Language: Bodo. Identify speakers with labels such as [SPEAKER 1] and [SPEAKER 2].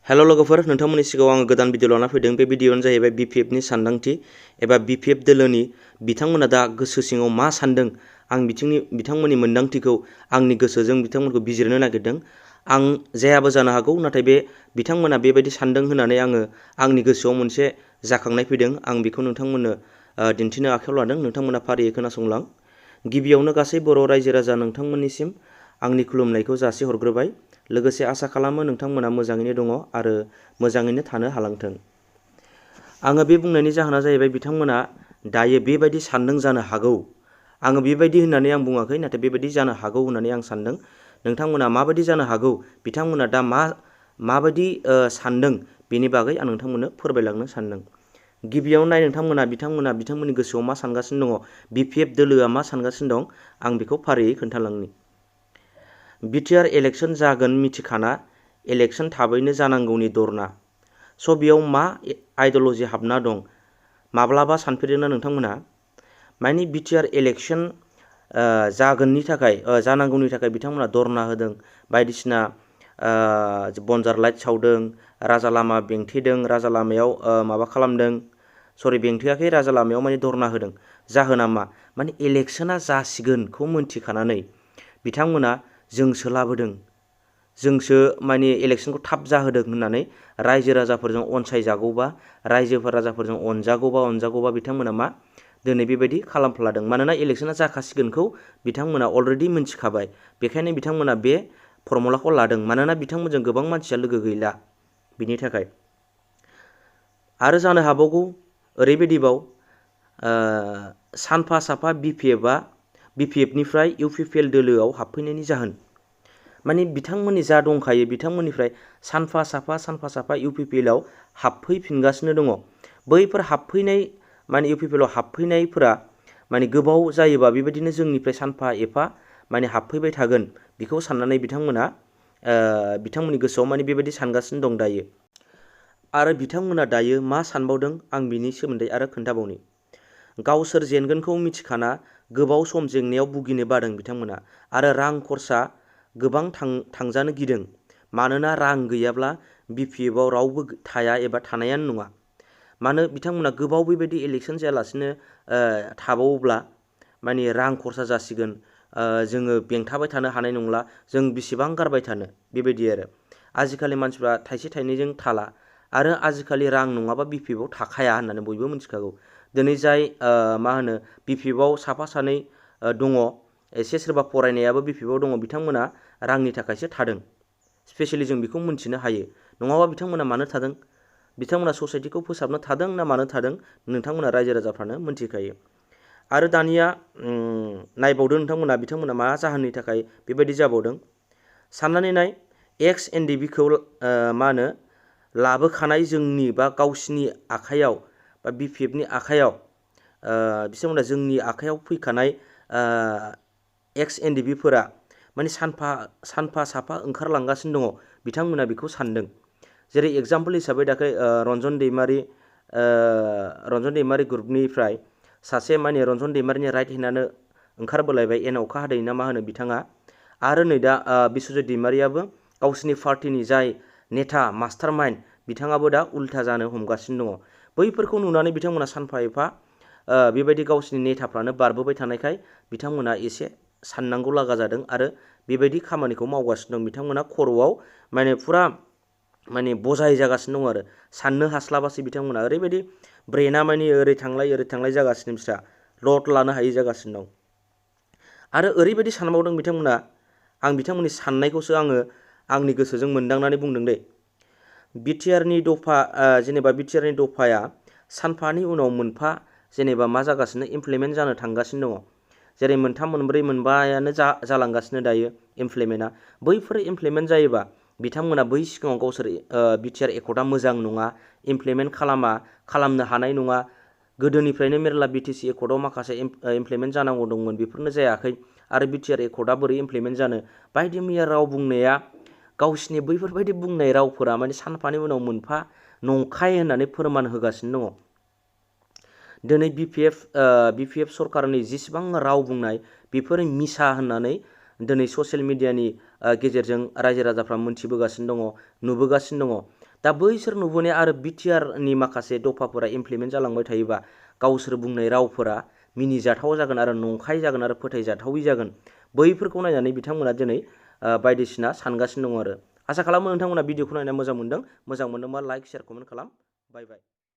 [SPEAKER 1] हेल' लोगोफोर, नोंथांमोननि सिगाङाव आङो गोदान भिडिअ लाना फैदों। बे भिडिअआनो जाहैबाय बिपिएफनि सानदांथि एबा बिपिएफ दोलोनि बिथांमोना दा गोसो सिङाव मा सानदों, आं बिथांमोननि मोन्दांथिखौ आंनि गोसोजों बिथांमोनखौ बिजिरनो नागिरदों। आं जायाबो जानो हागौ, नाथाय बिथांमोना बेबायदि सानदों होननानै आंनि गोसोआव मोनसे जाखांनाय फैदों। आं बेखौ नोंथांमोननो दिन्थिनो आखायाव लादों। नोंथांमोना फारियै खोनासंलां। गिबियावनो गासै बर' रायजो राजा नोंथांमोननिसिम आंनि खुलुमनायखौ जासिहरग्रोबाय। लोगोसे आसा खालामो नोंथांमोना मोजाङैनो दङ आरो मोजाङैनो थानो हालांथों। आङो बे बुंनायनि जाहोना जाहैबाय बिथांमोना दायो बेबायदि सानदों जानो हागौ। आङो बेबायदि होननानै आं बुङाखै, नाथाय बेबायदि जानो हागौ होननानै आं सानदों। नोंथांमोना माबायदि जानो हागौ, बिथांमोना दा माबायदि सानदों, बेनि बागै आं नोंथांमोननो फोरमायलांनो सानदों। गिबियावनो बिथांमोना बिथांमोननि गोसोआव मा सानगासिनो दङ, बिपिएफ दोलोआ मा सानगासिनो दं, आं बेखौ फारियै खोन्थालांनि। बिटिआर इलेक्सन जागोन मिथिखाना इलेक्सन थाबैनो जानांगौनि दरना। स' बेयाव मा आइडिय'लजि हाबना दं, माब्लाबा सानफेरदोंना नोंथांमोना? माने बिटिआर इलेक्सन जानांगौनि थाखाय बिथांमोना दरना होदों, बायदिसिना बनजार लाइट सावदों, राजा लामा बेंथेदों, राजा लामायाव माबा खालामदों, बेंथेयाखै, राजा लामायाव माने दरना होदों। जाहोना मा? माने इलेक्सना जासिगोनखौ मोनथिखानानै बिथांमोना जोंसो लाबोदों, जोंसो माने इलेक्सनखौ थाब जाहोदों होननानै रायजो राजाफोरजों अनसायजागौबा, राजाफोरजों अनजागौबा बिथांमोना मा दिनै बेबायदि खालामफ्लादों। मानोना इलेक्सना जाखासिगोनखौ बिथांमोना अलरेडि मोनथिखाबाय। बेखायनो बिथांमोना बे फर्मुलाखौ लादों। मानोना बिथांमोनजों गोबां मानसिया लोगो गैला, बिनि थाखाय। आरो जानो हाबावगौ ओरैबायदिबाव, सानफा साफा बिपिएफनिफ्राय इउपिपिएल दोलोआव हाबफैनायनि जाहोन। माने बिथांमोननि जा दंखायो, बिथांमोननिफ्राय सानफा साफा इउपिपिएलआव हाबफैफिनगासिनो दङ। बैफोर हाबफैनाय माने इउपिपिएलआव हाबफैनायफोरा माने गोबाव जायोबा बेबायदिनो जोंनिफ्राय सानफा एफा माने हाबफैबाय थागोन, बेखौ साननानै बिथांमोननि गोसोआव माने बेबायदि सानगासिनो दं दायो। आरो बिथांमोना दायो मा सानबावदों, आं बिनि सोमोन्दै आरो खोन्थाबावनि। गावसोर जेनगोनखौ मिथिखाना गोबाव सम जेंनायाव भुगिनो बादों बिथांमोना, आरो रां खरसा गोबां थांजानो गिदों। मानोना रां गैयाब्ला बिपिएफआव रावबो थाया एबा थानायानो नङा। मानो बिथांमोना गोबाव बेबायदि इलेक्सन जायालासिनो थाबावोब्ला माने रां खरसा जासिगोन, जोङो बेंथाबाय थानो हानाय नंला, जों बेसेबां गारबाय थानो, बेबायदि आरो। आजिखालि मानसिफ्रा थाइसे थाइनैजों थाला, आरो आजिखालि रां नङाबा बिपिएफआव थाखाया होननानै बयबो मिथिखागौ। दिनै जाय बिपिएफआव साफा सानै दङ, एसे सोरबा फरायनायाबो बिपिएफआव दङ, बिथांमोना रांनि थाखायसो थादों। स्पेसियेलि जों बेखौ मिन्थिनो हायो। नङाबा बिथांमोना मानो थादों? बिथांमोना ससाइटिखौ फोसाबनो थादों ना मानो थादों, नोंथांमोना रायजो राजाफ्रानो मिन्थिखायो। आरो दानिया नायबावदो बिथांमोना मा जाहोननि थाखाय बेबायदि जाबावदों। साननानै नाय, एक्स एनडिबिखौ लाबोखानाय जोंनि बा गावसिनि आखायाव बा बिपिएफनि आखायाव, बिथांमोना जोंनि आखायाव फैखानाय एक्स एनडिबिफोरा माने सानफा साफा ओंखारलांगासिनो दङ, बिथांमोना बेखौ सानदों। जेरै एगजाम्पोल हिसाबै दाख्लै रन्जन दैमारि ग्रुपनिफ्राय सासे माने रन्जन दैमारिनि राइट हेन्डआनो ओंखारबोलायबाय, एन अखा हादै ना मा होनो बिथाङा। आरो नै दा बिस्वजित दैमारियाबो गावसिनि पार्टिनि जाय नेता मास्टार माइन्ड, बिथाङाबो दा उल्था जानो हमगासिनो दङ। बैफोरखौ नुनानै बिथांमोना सानफा एफा बेबायदि गावसिनि नेताफ्रानो बारबोबाय थानायखाय बिथांमोना एसे साननांगौ लागा जादों, आरो बेबायदि खामानिखौ मावगासिनो दं। बिथांमोना खर'आव माने फुरा माने बजाय जागासिनो दं, आरो साननो हास्लाबासै बिथांमोना। ओरैबायदि ब्रेना माने ओरै थांलाय जागासिनो, बिस्रा लड लानो हायै जागासिनो दं। आरो ओरैबायदि सानबावदों बिथांमोना, आं बिथांमोननि साननायखौसो आंनि गोसोजों मोनदांनानै बुंदों दै। बिटिआरनि दफाया सानफानि उनाव मोनफा मा जागासिनो, इमप्लिमेन्ट जानो थांगासिनो दङ। जेरै मोनथाम मोनब्रै मोनबायानो जालांगासिनो दायो इमप्लिमेन्टआ। बैफोर इमप्लिमेन्ट जायोबा बिथांमोना बै सिगाङाव गावसोर बिटिआर एकर्डआ मोजां नङा, इमप्लिमेन्ट खालामनो हानाय नङा, गोदोनिफ्रायनो मेरला बिटिसि एकर्डआव माखासे इमप्लिमेन्ट जानांगौ दंमोन, बेफोरनो जायाखै। आरो बिटिआर एकर्डआ बोरै इमप्लिमेन्ट जानो, बायदि मैया राव बुंनाया, गावसिनि बैफोरबायदि बुंनाय रावफोरा माने सानफानि उनाव मोनफा नंखाय होननानै फोरमान होगासिनो दङ। दिनै बिपिएफ सरकारनि जेसेबां राव बुंनाय, बेफोरो मिसा होननानै दिनै ससियेल मिडियानि गेजेरजों रायजो राजाफ्रा मोनथिबोगासिनो दङ, नुबोगासिनो दङ। दा बैसोर नुबोनाय आरो बिटिआरनि माखासे दफाफोरा इमप्लिमेन्ट जालांबाय थायोबा गावसोर बुंनाय रावफोरा मिनिजाथाव जागोन आरो नंखाय जागोन आरो फोथायजाथावै जागोन। बैफोरखौ नायनानै बिथांमोना दिनै बायदिसिना सानगासिनो दङ आरो। आसा खालामो नोंथांमोना भिडिअखौ नायना मोजां मोनदों। मोजां मोनदोंबा लाइक, शेयार, कमेन्ट खालाम। बाय बाय।